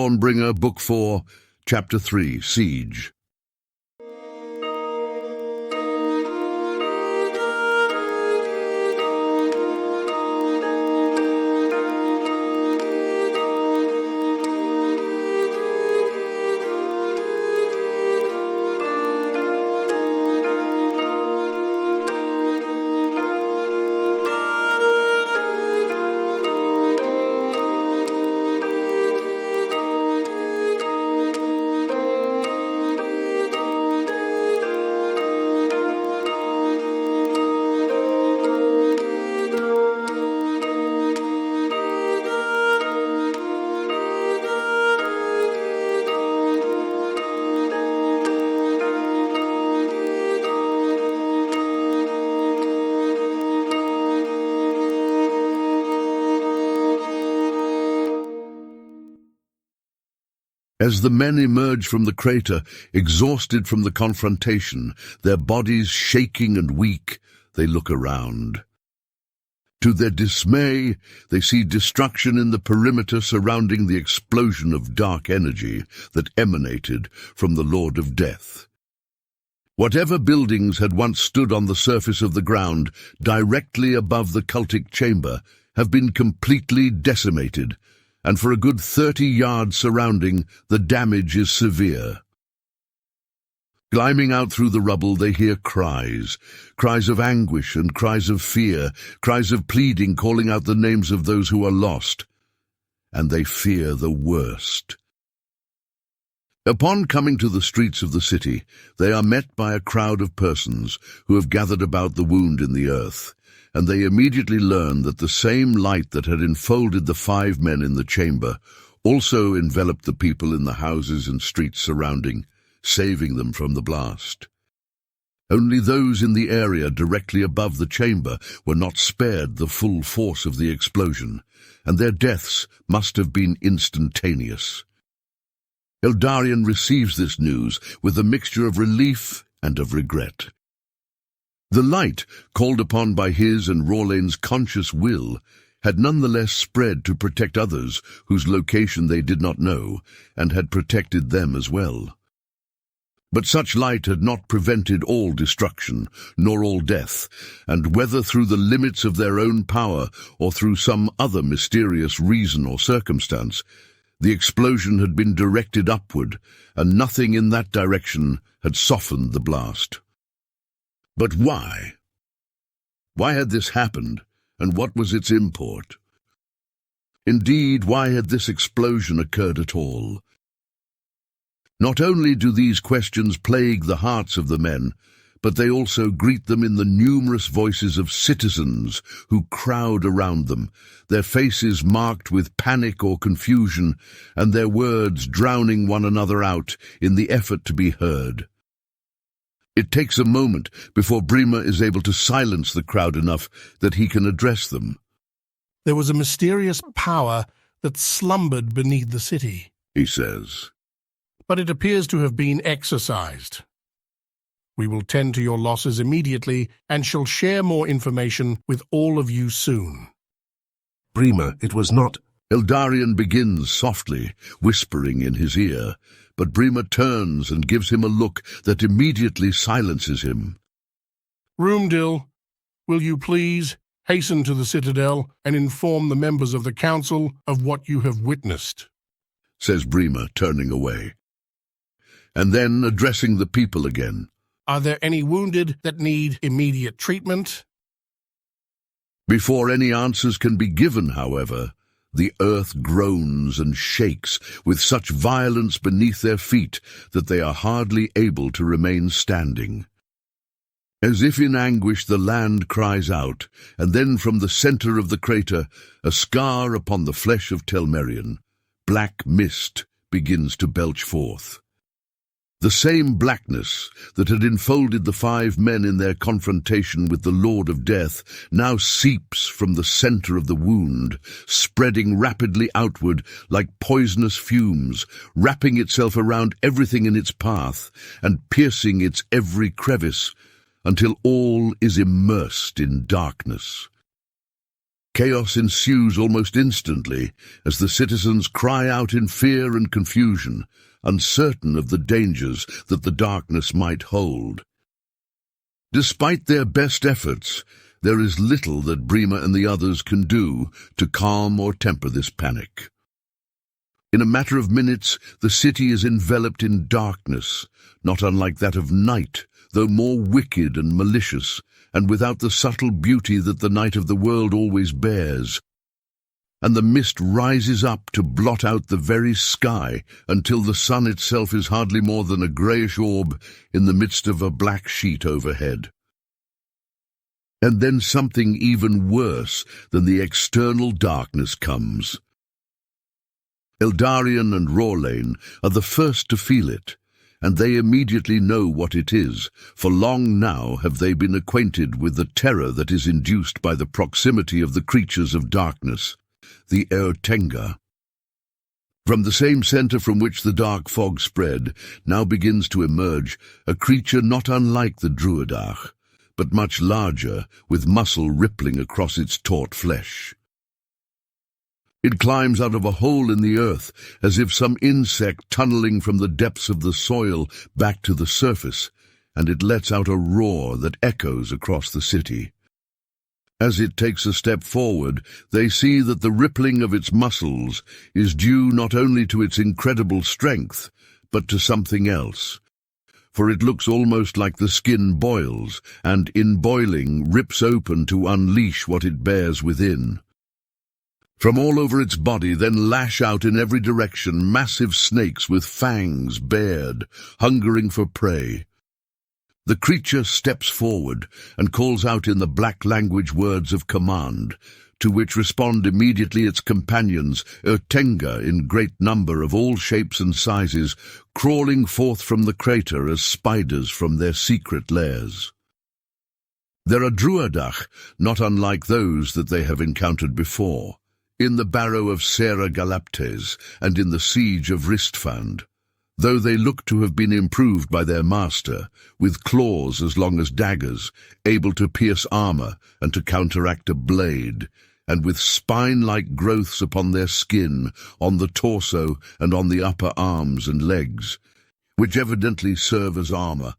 Dawnbringer, Book 4, Chapter 3, Siege. As the men emerge from the crater, exhausted from the confrontation, their bodies shaking and weak, they look around. To their dismay, they see destruction in the perimeter surrounding the explosion of dark energy that emanated from the Lord of Death. Whatever buildings had once stood on the surface of the ground, directly above the cultic chamber, have been completely decimated, and for a good 30 yards surrounding, the damage is severe. Climbing out through the rubble, they hear cries of anguish and cries of fear, cries of pleading calling out the names of those who are lost, and they fear the worst. Upon coming to the streets of the city, they are met by a crowd of persons who have gathered about the wound in the earth, and they immediately learn that the same light that had enfolded the 5 men in the chamber also enveloped the people in the houses and streets surrounding, saving them from the blast. Only those in the area directly above the chamber were not spared the full force of the explosion, and their deaths must have been instantaneous. Eldarion receives this news with a mixture of relief and of regret. The light, called upon by his and Rawlane's conscious will, had nonetheless spread to protect others whose location they did not know, and had protected them as well. But such light had not prevented all destruction, nor all death, and whether through the limits of their own power or through some other mysterious reason or circumstance, the explosion had been directed upward, and nothing in that direction had softened the blast. But why? Why had this happened, and what was its import? Indeed, why had this explosion occurred at all? Not only do these questions plague the hearts of the men, but they also greet them in the numerous voices of citizens who crowd around them, their faces marked with panic or confusion, and their words drowning one another out in the effort to be heard. It takes a moment before Brima is able to silence the crowd enough that he can address them. "There was a mysterious power that slumbered beneath the city," he says. "but it appears to have been exorcised. We will tend to your losses immediately and shall share more information with all of you soon." Brima, it was not... Eldarion begins softly, whispering in his ear, but Brima turns and gives him a look that immediately silences him. "Roomdill, will you please hasten to the citadel and inform the members of the council of what you have witnessed?" says Brima, turning away. And then, addressing the people again, "Are there any wounded that need immediate treatment?" Before any answers can be given, however, the earth groans and shakes with such violence beneath their feet that they are hardly able to remain standing. As if in anguish, the land cries out, and then from the center of the crater, a scar upon the flesh of Telmerian, black mist begins to belch forth. The same blackness that had enfolded the 5 men in their confrontation with the Lord of Death now seeps from the center of the wound, spreading rapidly outward like poisonous fumes, wrapping itself around everything in its path and piercing its every crevice until all is immersed in darkness. Chaos ensues almost instantly as the citizens cry out in fear and confusion, uncertain of the dangers that the darkness might hold. Despite their best efforts, there is little that Brima and the others can do to calm or temper this panic. In a matter of minutes, the city is enveloped in darkness, not unlike that of night, though more wicked and malicious, and without the subtle beauty that the night of the world always bears. And the mist rises up to blot out the very sky until the sun itself is hardly more than a greyish orb in the midst of a black sheet overhead. And then something even worse than the external darkness comes. Eldarion and Rorlane are the first to feel it, and they immediately know what it is, for long now have they been acquainted with the terror that is induced by the proximity of the creatures of darkness, the Ertenga. From the same centre from which the dark fog spread, now begins to emerge a creature not unlike the Druidach, but much larger, with muscle rippling across its taut flesh. It climbs out of a hole in the earth, as if some insect tunneling from the depths of the soil back to the surface, and it lets out a roar that echoes across the city. As it takes a step forward, they see that the rippling of its muscles is due not only to its incredible strength, but to something else. For it looks almost like the skin boils, and in boiling rips open to unleash what it bears within. From all over its body then lash out in every direction massive snakes with fangs bared, hungering for prey. The creature steps forward and calls out in the black language words of command, to which respond immediately its companions, Ertenga in great number of all shapes and sizes, crawling forth from the crater as spiders from their secret lairs. There are Druidach, not unlike those that they have encountered before, in the barrow of Serra Galaptes and in the siege of Ristfand, though they look to have been improved by their master, with claws as long as daggers, able to pierce armour and to counteract a blade, and with spine-like growths upon their skin, on the torso and on the upper arms and legs, which evidently serve as armour.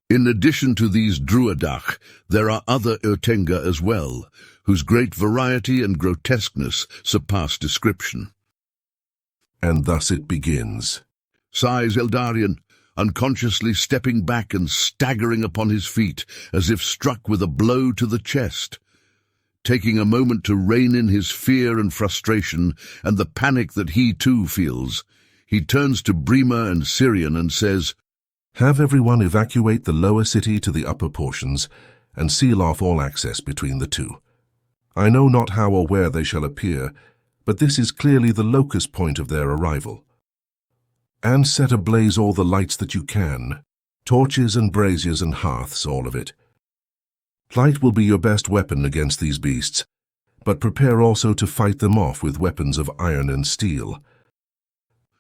In addition to these Druidach, there are other Ertenga as well, whose great variety and grotesqueness surpass description. And thus it begins, Sighs Eldarion, unconsciously stepping back and staggering upon his feet, as if struck with a blow to the chest. Taking a moment to rein in his fear and frustration and the panic that he too feels, he turns to Brima and Syrian and says, "Have everyone evacuate the lower city to the upper portions, and seal off all access between the two. I know not how or where they shall appear, but this is clearly the locus point of their arrival. And set ablaze all the lights that you can, torches and braziers and hearths, all of it. Light will be your best weapon against these beasts, but prepare also to fight them off with weapons of iron and steel."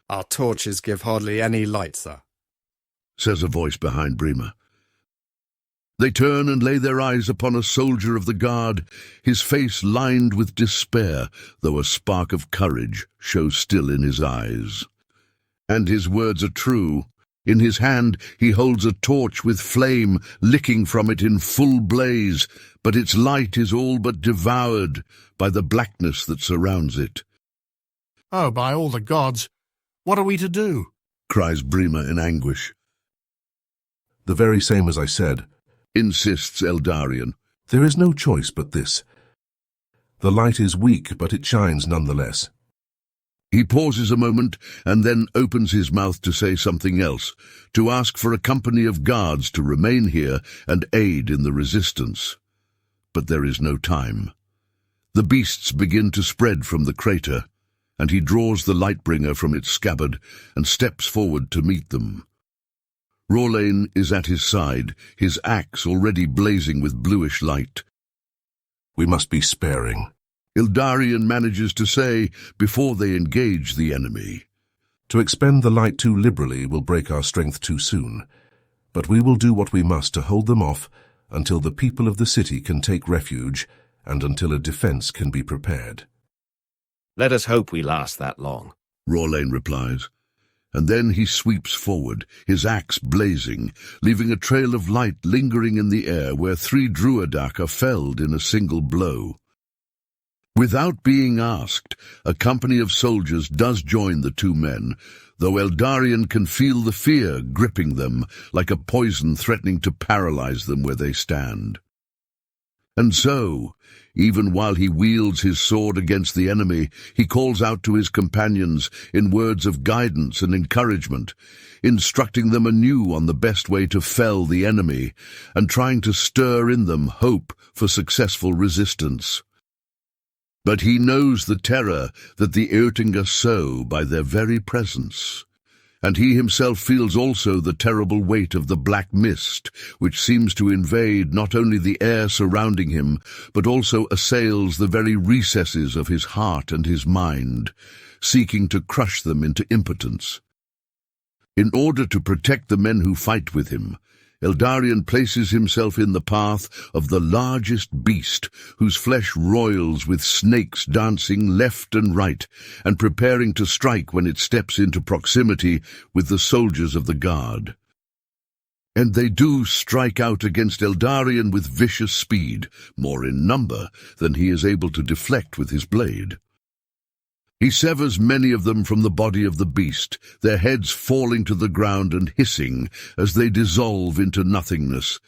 "Our torches give hardly any light, sir," says a voice behind Brima. They turn and lay their eyes upon a soldier of the guard, his face lined with despair, though a spark of courage shows still in his eyes. And his words are true. In his hand he holds a torch with flame licking from it in full blaze, but its light is all but devoured by the blackness that surrounds it. "Oh, by all the gods, what are we to do?" cries Brima in anguish. "The very same as I said," insists Eldarion. "There is no choice but this. The light is weak, but it shines nonetheless." He pauses a moment and then opens his mouth to say something else, to ask for a company of guards to remain here and aid in the resistance. But there is no time. The beasts begin to spread from the crater, and he draws the Lightbringer from its scabbard and steps forward to meet them. Rorlane is at his side, his axe already blazing with bluish light. "We must be sparing," Eldarion manages to say before they engage the enemy. "To expend the light too liberally will break our strength too soon, but we will do what we must to hold them off until the people of the city can take refuge and until a defense can be prepared. Let us hope we last that long, Rorlane replies. And then he sweeps forward, his axe blazing, leaving a trail of light lingering in the air where 3 Druidak are felled in a single blow. Without being asked, a company of soldiers does join the 2 men, though Eldarion can feel the fear gripping them like a poison threatening to paralyze them where they stand. And so, even while he wields his sword against the enemy, he calls out to his companions in words of guidance and encouragement, instructing them anew on the best way to fell the enemy, and trying to stir in them hope for successful resistance. But he knows the terror that the Eartinger sow by their very presence, and he himself feels also the terrible weight of the black mist, which seems to invade not only the air surrounding him, but also assails the very recesses of his heart and his mind, seeking to crush them into impotence. In order to protect the men who fight with him, Eldarion places himself in the path of the largest beast, whose flesh roils with snakes dancing left and right, and preparing to strike when it steps into proximity with the soldiers of the guard. And they do strike out against Eldarion with vicious speed, more in number than he is able to deflect with his blade. He severs many of them from the body of the beast, their heads falling to the ground and hissing as they dissolve into nothingness.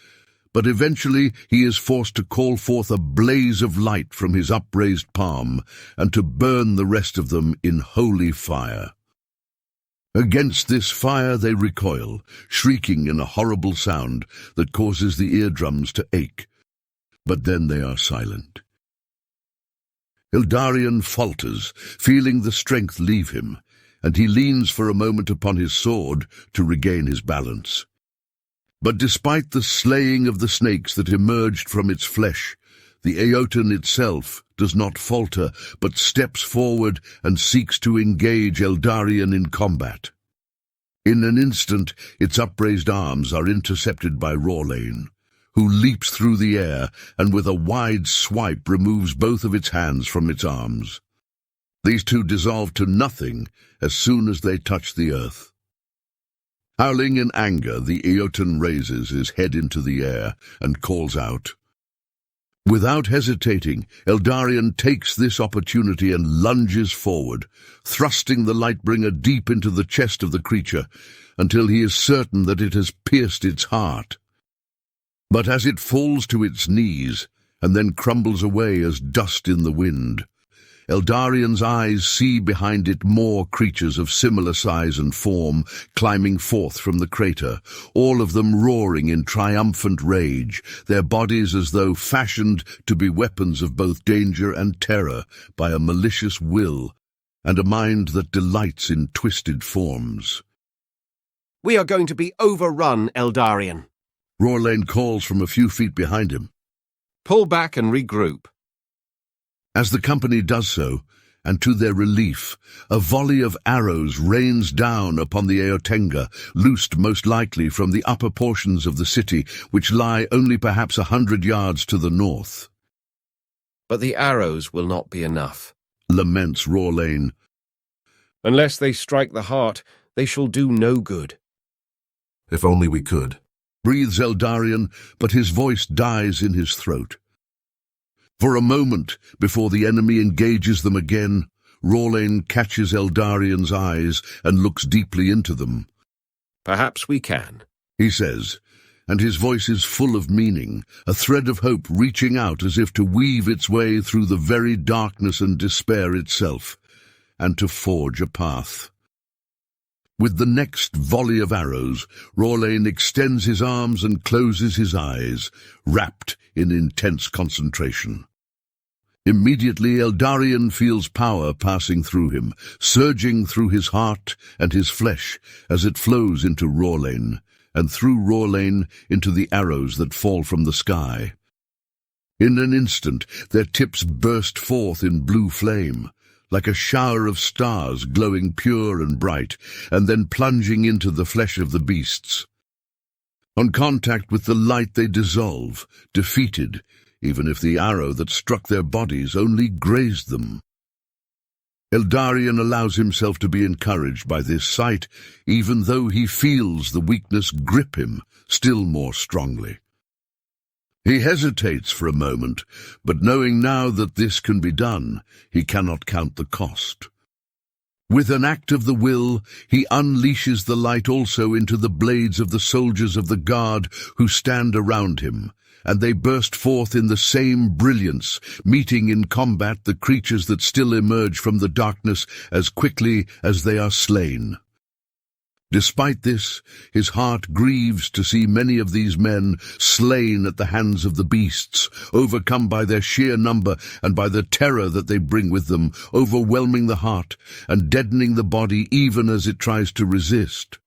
But eventually he is forced to call forth a blaze of light from his upraised palm, and to burn the rest of them in holy fire. Against this fire they recoil, shrieking in a horrible sound that causes the eardrums to ache. But then they are silent. Eldarion falters, feeling the strength leave him, and he leans for a moment upon his sword to regain his balance. But despite the slaying of the snakes that emerged from its flesh, the Eoten itself does not falter, but steps forward and seeks to engage Eldarion in combat. In an instant, its upraised arms are intercepted by Rorlane, who leaps through the air and with a wide swipe removes both of its hands from its arms. These 2 dissolve to nothing as soon as they touch the earth. Howling in anger, the Eoten raises his head into the air and calls out. Without hesitating, Eldarion takes this opportunity and lunges forward, thrusting the Lightbringer deep into the chest of the creature until he is certain that it has pierced its heart. But as it falls to its knees, and then crumbles away as dust in the wind, Eldarion's eyes see behind it more creatures of similar size and form climbing forth from the crater, all of them roaring in triumphant rage, their bodies as though fashioned to be weapons of both danger and terror by a malicious will and a mind that delights in twisted forms. We are going to be overrun, Eldarion. Rorlane calls from a few feet behind him. Pull back and regroup. As the company does so, and to their relief, a volley of arrows rains down upon the Eotenga, loosed most likely from the upper portions of the city, which lie only perhaps 100 yards to the north. But the arrows will not be enough, laments Rorlane. Unless they strike the heart, they shall do no good. If only we could. Breathes Eldarion, but his voice dies in his throat. For a moment, before the enemy engages them again, Rorlane catches Eldarion's eyes and looks deeply into them. Perhaps we can, he says, and his voice is full of meaning, a thread of hope reaching out as if to weave its way through the very darkness and despair itself, and to forge a path. With the next volley of arrows, Rorlane extends his arms and closes his eyes, wrapped in intense concentration. Immediately Eldarion feels power passing through him, surging through his heart and his flesh as it flows into Rorlane, and through Rorlane into the arrows that fall from the sky. In an instant their tips burst forth in blue flame, like a shower of stars glowing pure and bright, and then plunging into the flesh of the beasts. On contact with the light they dissolve, defeated, even if the arrow that struck their bodies only grazed them. Eldarion allows himself to be encouraged by this sight, even though he feels the weakness grip him still more strongly. He hesitates for a moment, but knowing now that this can be done, he cannot count the cost. With an act of the will, he unleashes the light also into the blades of the soldiers of the guard who stand around him, and they burst forth in the same brilliance, meeting in combat the creatures that still emerge from the darkness as quickly as they are slain. Despite this, his heart grieves to see many of these men slain at the hands of the beasts, overcome by their sheer number and by the terror that they bring with them, overwhelming the heart and deadening the body even as it tries to resist.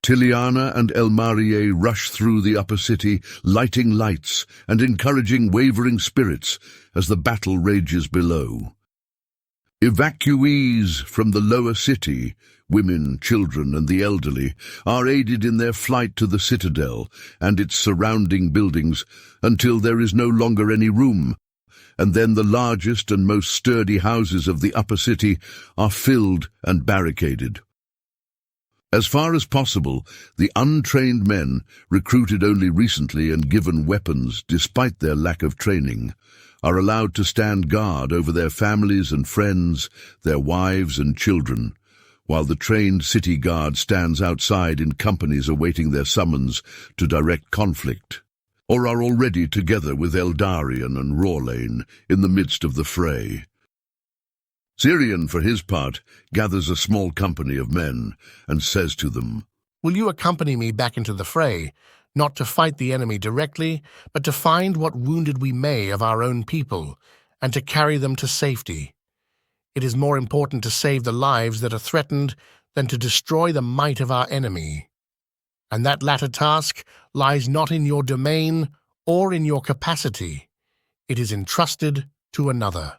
Tiliana and Elmarie rush through the upper city, lighting lights and encouraging wavering spirits as the battle rages below. Evacuees from the lower city, women, children, and the elderly, are aided in their flight to the citadel and its surrounding buildings until there is no longer any room, and then the largest and most sturdy houses of the upper city are filled and barricaded. As far as possible, the untrained men, recruited only recently and given weapons despite their lack of training, are allowed to stand guard over their families and friends, their wives and children, while the trained city guard stands outside in companies awaiting their summons to direct conflict, or are already together with Eldarion and Rorlane in the midst of the fray. Syrian, for his part, gathers a small company of men and says to them, "Will you accompany me back into the fray, not to fight the enemy directly, but to find what wounded we may of our own people, and to carry them to safety? It is more important to save the lives that are threatened than to destroy the might of our enemy. And that latter task lies not in your domain or in your capacity. It is entrusted to another."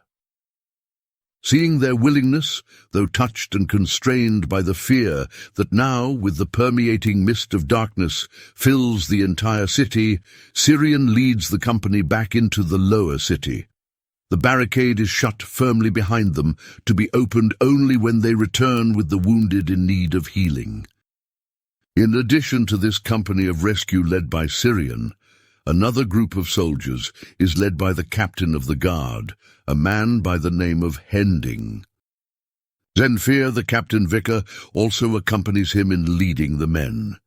Seeing their willingness, though touched and constrained by the fear that now, with the permeating mist of darkness, fills the entire city, Syrian leads the company back into the lower city. The barricade is shut firmly behind them, to be opened only when they return with the wounded in need of healing. In addition to this company of rescue led by Syrian, another group of soldiers is led by the captain of the guard, a man by the name of Hending. Zenfir, the captain vicar, also accompanies him in leading the men.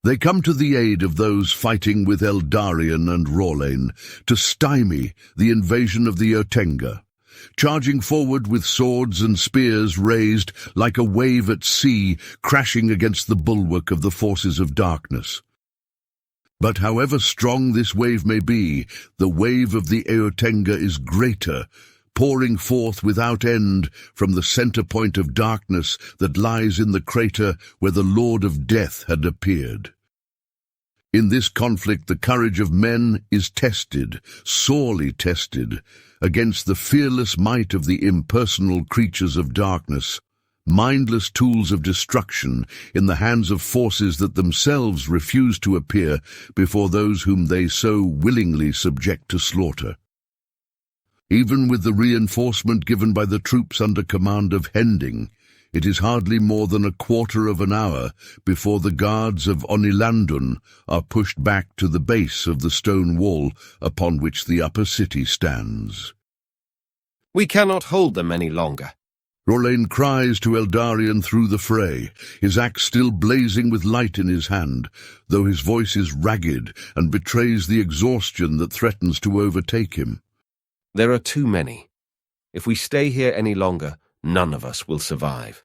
They come to the aid of those fighting with Eldarion and Rorlane to stymie the invasion of the Otenga, charging forward with swords and spears raised like a wave at sea crashing against the bulwark of the forces of darkness. But however strong this wave may be, the wave of the Eotenga is greater, pouring forth without end from the center point of darkness that lies in the crater where the Lord of Death had appeared. In this conflict, the courage of men is tested, sorely tested, against the fearless might of the impersonal creatures of darkness, mindless tools of destruction in the hands of forces that themselves refuse to appear before those whom they so willingly subject to slaughter. Even with the reinforcement given by the troops under command of Hending, it is hardly more than a quarter of an hour before the guards of Onilandun are pushed back to the base of the stone wall upon which the upper city stands. "We cannot hold them any longer." Rorlane cries to Eldarion through the fray, his axe still blazing with light in his hand, though his voice is ragged and betrays the exhaustion that threatens to overtake him. "There are too many. If we stay here any longer, none of us will survive."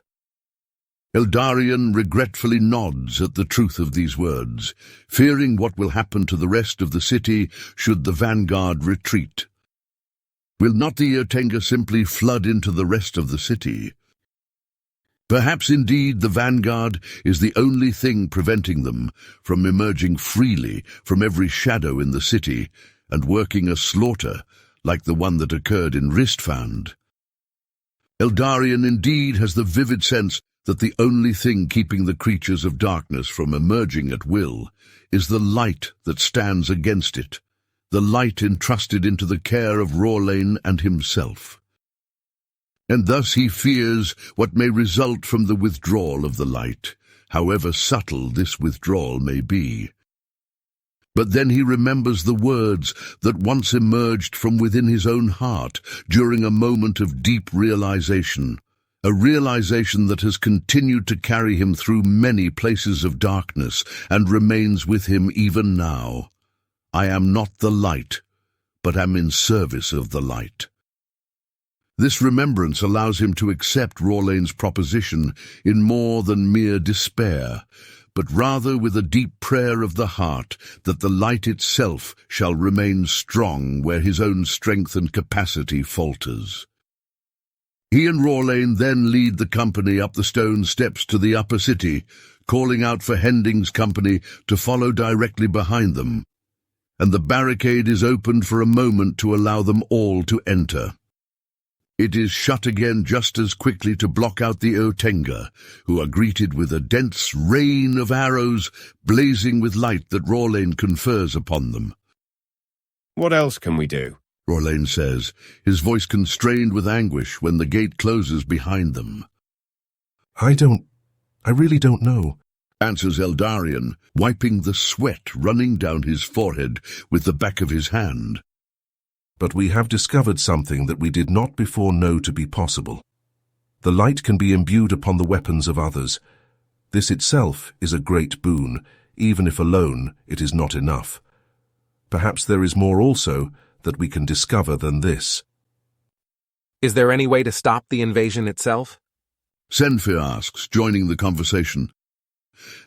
Eldarion regretfully nods at the truth of these words, fearing what will happen to the rest of the city should the vanguard retreat. Will not the Eartenga simply flood into the rest of the city? Perhaps indeed the vanguard is the only thing preventing them from emerging freely from every shadow in the city and working a slaughter like the one that occurred in Ristfand. Eldarion indeed has the vivid sense that the only thing keeping the creatures of darkness from emerging at will is the light that stands against it, the light entrusted into the care of Rorlane and himself. And thus he fears what may result from the withdrawal of the light, however subtle this withdrawal may be. But then he remembers the words that once emerged from within his own heart during a moment of deep realization, a realization that has continued to carry him through many places of darkness and remains with him even now. I am not the light, but am in service of the light. This remembrance allows him to accept Rorlane's proposition in more than mere despair, but rather with a deep prayer of the heart that the light itself shall remain strong where his own strength and capacity falters. He and Rorlane then lead the company up the stone steps to the upper city, calling out for Hending's company to follow directly behind them, and the barricade is opened for a moment to allow them all to enter. It is shut again just as quickly to block out the Eartenga, who are greeted with a dense rain of arrows blazing with light that Rorlane confers upon them. What else can we do? Rorlane says, his voice constrained with anguish when the gate closes behind them. I really don't know, answers Eldarion, wiping the sweat running down his forehead with the back of his hand. But we have discovered something that we did not before know to be possible. The light can be imbued upon the weapons of others. This itself is a great boon, even if alone it is not enough. Perhaps there is more also that we can discover than this. Is there any way to stop the invasion itself? Senfir asks, joining the conversation.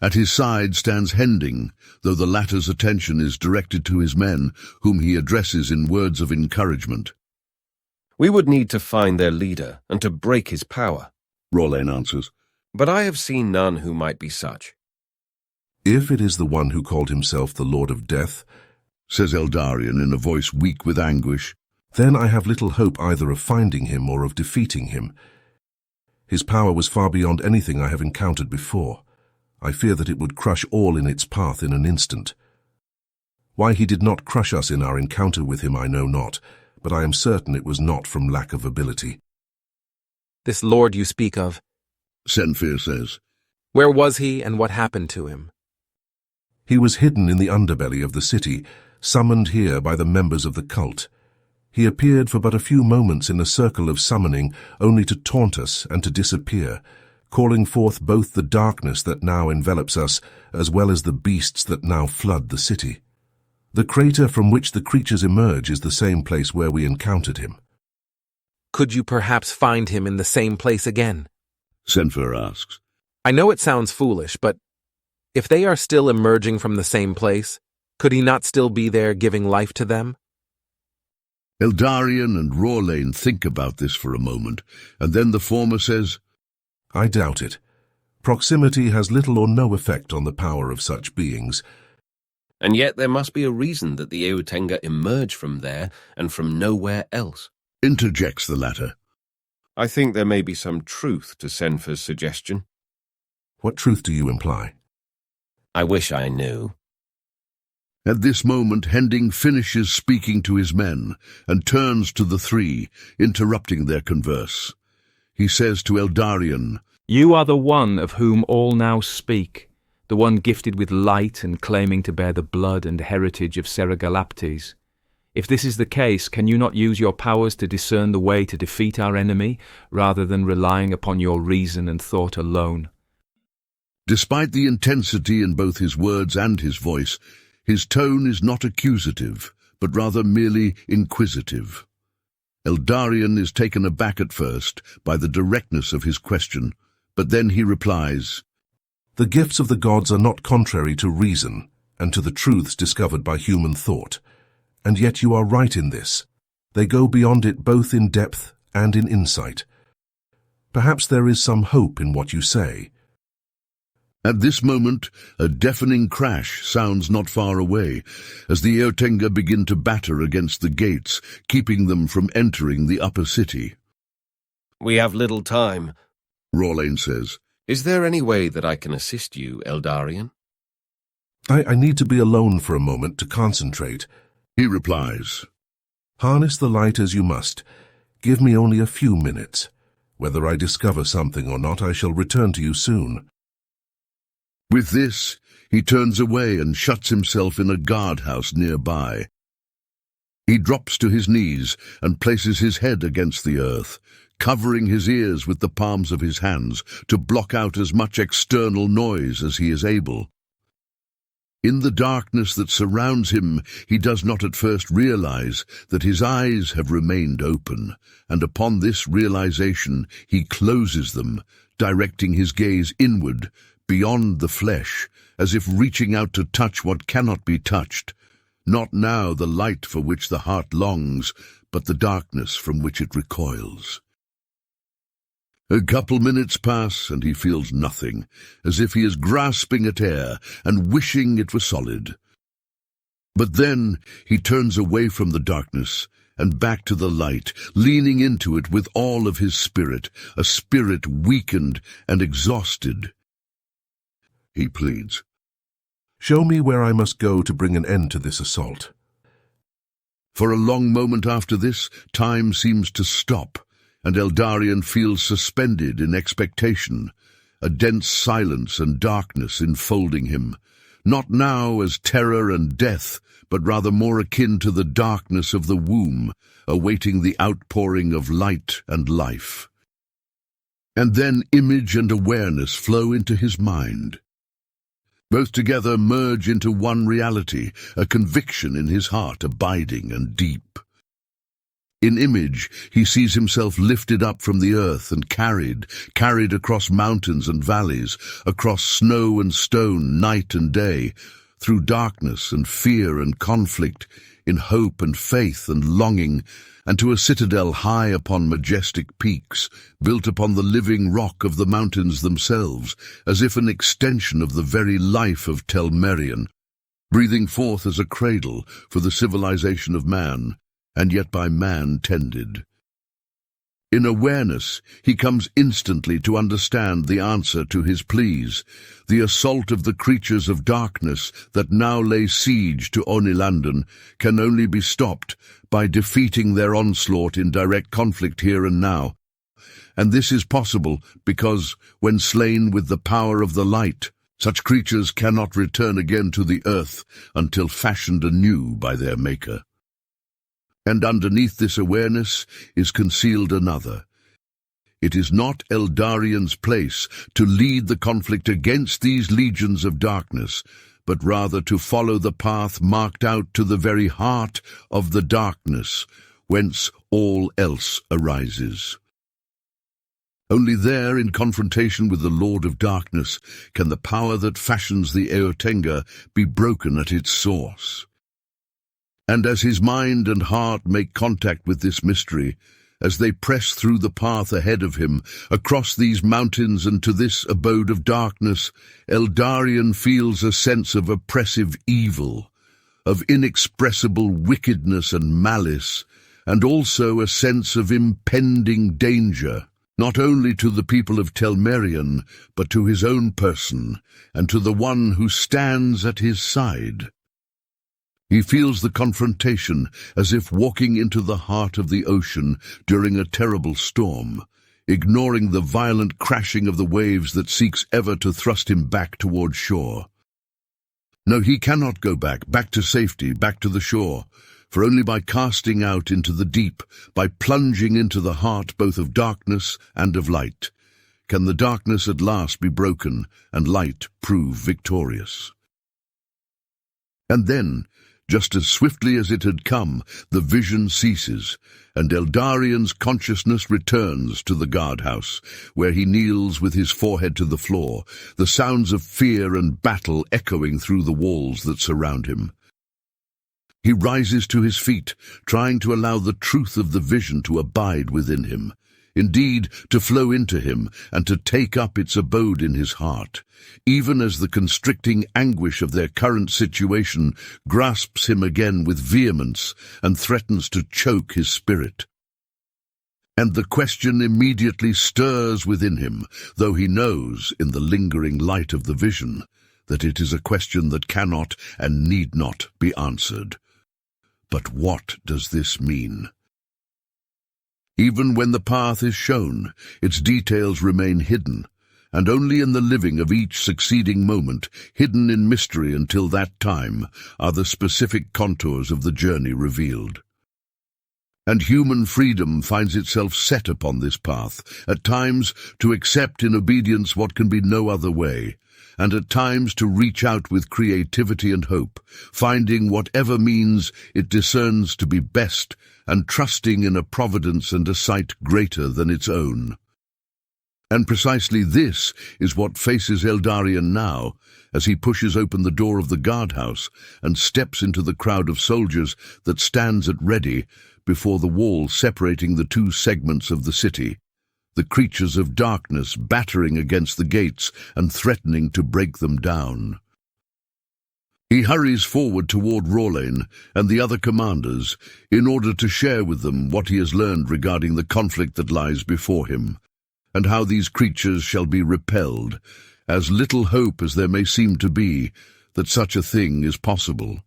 At his side stands Hending, though the latter's attention is directed to his men, whom he addresses in words of encouragement. We would need to find their leader and to break his power, Rorlane answers. but I have seen none who might be such. If it is the one who called himself the Lord of Death, says Eldarion in a voice weak with anguish, then I have little hope either of finding him or of defeating him. His power was far beyond anything I have encountered before. I fear that it would crush all in its path in an instant. Why he did not crush us in our encounter with him I know not, but I am certain it was not from lack of ability. This lord you speak of, Senfir says. where was he and what happened to him? He was hidden in the underbelly of the city, summoned here by the members of the cult. He appeared for but a few moments in a circle of summoning, only to taunt us and to disappear, calling forth both the darkness that now envelops us, as well as the beasts that now flood the city. The crater from which the creatures emerge is the same place where we encountered him. Could you perhaps find him in the same place again? Senfir asks. I know it sounds foolish, but if they are still emerging from the same place, could he not still be there giving life to them? Eldarion and Rorlane think about this for a moment, and then the former says, I doubt it. Proximity has little or no effect on the power of such beings. And yet there must be a reason that the Eotenga emerge from there and from nowhere else. interjects the latter. I think there may be some truth to Senfir's suggestion. What truth do you imply? I wish I knew. At this moment, Hending finishes speaking to his men and turns to the three, interrupting their converse. He says to Eldarion, You are the one of whom all now speak, the one gifted with light and claiming to bear the blood and heritage of Serigalaptes. If this is the case, can you not use your powers to discern the way to defeat our enemy, rather than relying upon your reason and thought alone? Despite the intensity in both his words and his voice, his tone is not accusative, but rather merely inquisitive. Eldarion is taken aback at first by the directness of his question, but then he replies, The gifts of the gods are not contrary to reason and to the truths discovered by human thought, and yet you are right in this. They go beyond it both in depth and in insight. Perhaps there is some hope in what you say. At this moment, a deafening crash sounds not far away, as the Eotenga begin to batter against the gates, keeping them from entering the upper city. We have little time. Rawlane says. Is there any way that I can assist you, Eldarian? I need to be alone for a moment to concentrate. He replies. Harness the light as you must. Give me only a few minutes. Whether I discover something or not, I shall return to you soon. With this, he turns away and shuts himself in a guardhouse nearby. He drops to his knees and places his head against the earth, covering his ears with the palms of his hands to block out as much external noise as he is able. In the darkness that surrounds him, he does not at first realize that his eyes have remained open, and upon this realization he closes them, directing his gaze inward, beyond the flesh, as if reaching out to touch what cannot be touched, not now the light for which the heart longs, but the darkness from which it recoils. A couple minutes pass, and he feels nothing, as if he is grasping at air and wishing it were solid. But then he turns away from the darkness and back to the light, leaning into it with all of his spirit, a spirit weakened and exhausted. He pleads, Show me where I must go to bring an end to this assault. For a long moment after this, time seems to stop, and Eldarian feels suspended in expectation, a dense silence and darkness enfolding him, not now as terror and death, but rather more akin to the darkness of the womb, awaiting the outpouring of light and life. And then image and awareness flow into his mind. Both together merge into one reality, a conviction in his heart abiding and deep. In image, he sees himself lifted up from the earth and carried across mountains and valleys, across snow and stone, night and day, through darkness and fear and conflict, in hope and faith and longing, and to a citadel high upon majestic peaks, built upon the living rock of the mountains themselves, as if an extension of the very life of Telmerian, breathing forth as a cradle for the civilization of man, and yet by man tended. In awareness, he comes instantly to understand the answer to his pleas, the assault of the creatures of darkness that now lay siege to Onilanden can only be stopped by defeating their onslaught in direct conflict here and now. And this is possible because, when slain with the power of the light, such creatures cannot return again to the earth until fashioned anew by their maker. And underneath this awareness is concealed another. It is not Eldarian's place to lead the conflict against these legions of darkness, but rather to follow the path marked out to the very heart of the darkness, whence all else arises. Only there, in confrontation with the Lord of Darkness, can the power that fashions the Eotenga be broken at its source. And as his mind and heart make contact with this mystery, as they press through the path ahead of him, across these mountains and to this abode of darkness, Eldarian feels a sense of oppressive evil, of inexpressible wickedness and malice, and also a sense of impending danger, not only to the people of Telmerian, but to his own person, and to the one who stands at his side. He feels the confrontation as if walking into the heart of the ocean during a terrible storm, ignoring the violent crashing of the waves that seeks ever to thrust him back toward shore. No, he cannot go back to safety, back to the shore, for only by casting out into the deep, by plunging into the heart both of darkness and of light, can the darkness at last be broken and light prove victorious. And then, just as swiftly as it had come, the vision ceases, and Eldarian's consciousness returns to the guardhouse, where he kneels with his forehead to the floor, the sounds of fear and battle echoing through the walls that surround him. He rises to his feet, trying to allow the truth of the vision to abide within him, indeed to flow into him and to take up its abode in his heart, even as the constricting anguish of their current situation grasps him again with vehemence and threatens to choke his spirit. And the question immediately stirs within him, though he knows, in the lingering light of the vision, that it is a question that cannot and need not be answered. But what does this mean? Even when the path is shown, its details remain hidden, and only in the living of each succeeding moment, hidden in mystery until that time, are the specific contours of the journey revealed. And human freedom finds itself set upon this path, at times to accept in obedience what can be no other way, and at times to reach out with creativity and hope, finding whatever means it discerns to be best, and trusting in a providence and a sight greater than its own. And precisely this is what faces Eldarion now, as he pushes open the door of the guardhouse and steps into the crowd of soldiers that stands at ready before the wall separating the two segments of the city, the creatures of darkness battering against the gates and threatening to break them down. He hurries forward toward Rawlane and the other commanders in order to share with them what he has learned regarding the conflict that lies before him, and how these creatures shall be repelled, as little hope as there may seem to be that such a thing is possible.